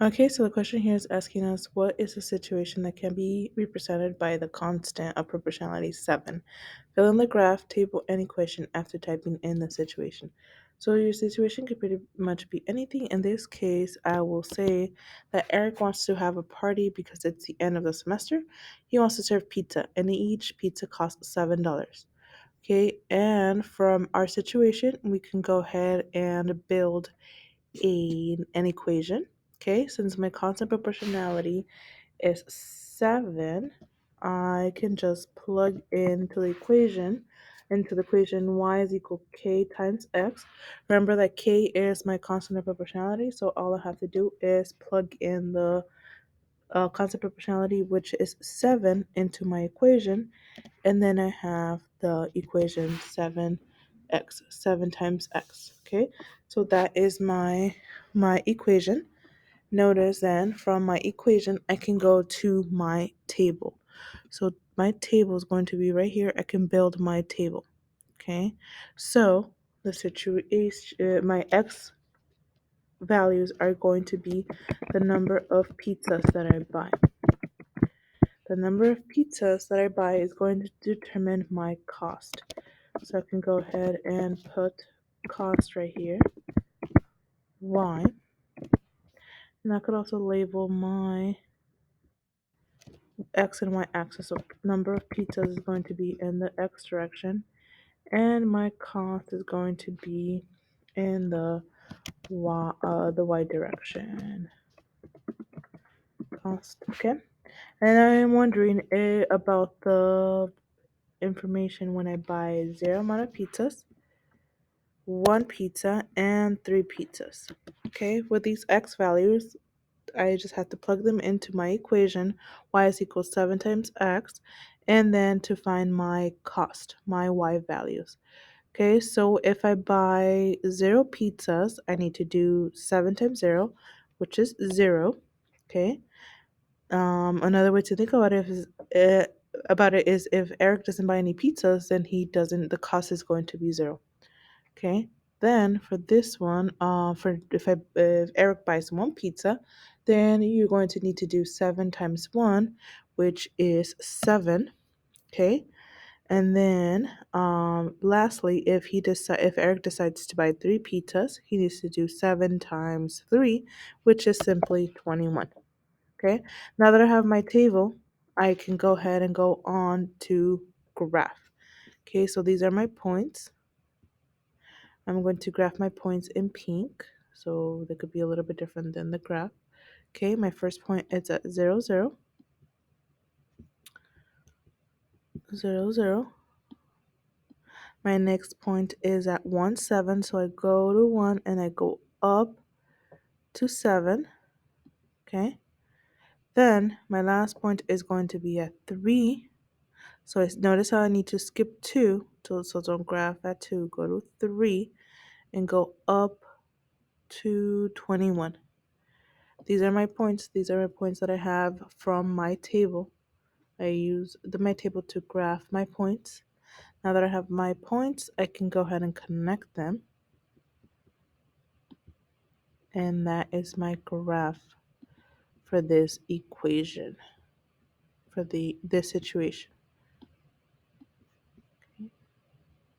Okay, so the question here is asking us what is a situation that can be represented by the constant of proportionality 7? Fill in the graph, table, and equation after typing in the situation. So your situation could pretty much be anything. In this case, I will say that Eric wants to have a party because it's the end of the semester. He wants to serve pizza, and each pizza costs $7. Okay, and from our situation, we can go ahead and build an equation. Okay, since my constant proportionality is 7, I can just plug into the equation y is equal k times x. Remember that k is my constant of proportionality, so all I have to do is plug in the constant proportionality, which is 7, into my equation, and then I have the equation 7 times x. Okay, so that is my equation. Notice then from my equation I can go to my table. So my table is going to be right here. I can build my table. Okay, so the situation, my x values are going to be the number of pizzas that I buy. The number of pizzas that I buy is going to determine my cost. So I can go ahead and put cost right here, y, and I could also label my x and y axis. So number of pizzas is going to be in the x direction, and my cost is going to be in the y direction. Cost, okay. And I am wondering about the information when I buy zero amount of pizzas, one pizza, and three pizzas. Okay, with these x values, I just have to plug them into my equation, y is equal 7 times x, and then to find my cost, my y values. Okay, so if I buy 0 pizzas, I need to do 7 times 0, which is 0. Okay, another way to think about it is if Eric doesn't buy any pizzas, then the cost is going to be 0. Okay. Then for this one, for if Eric buys one pizza, then you're going to need to do 7 times 1, which is 7. Okay. And then lastly, if Eric decides to buy 3 pizzas, he needs to do 7 times 3, which is simply 21. Okay. Now that I have my table, I can go ahead and go on to graph. Okay, so these are my points. I'm going to graph my points in pink, so they could be a little bit different than the graph. Okay, my first point is at 0, 0, 0, 0. My next point is at 1, 7, so I go to 1 and I go up to 7. Okay, then my last point is going to be at 3. So notice how I need to skip 2, so don't graph at 2, go to 3 and go up to 21. These are my points. These are my points that I have from my table. I use my table to graph my points. Now that I have my points, I can go ahead and connect them. And that is my graph for this equation, for this situation.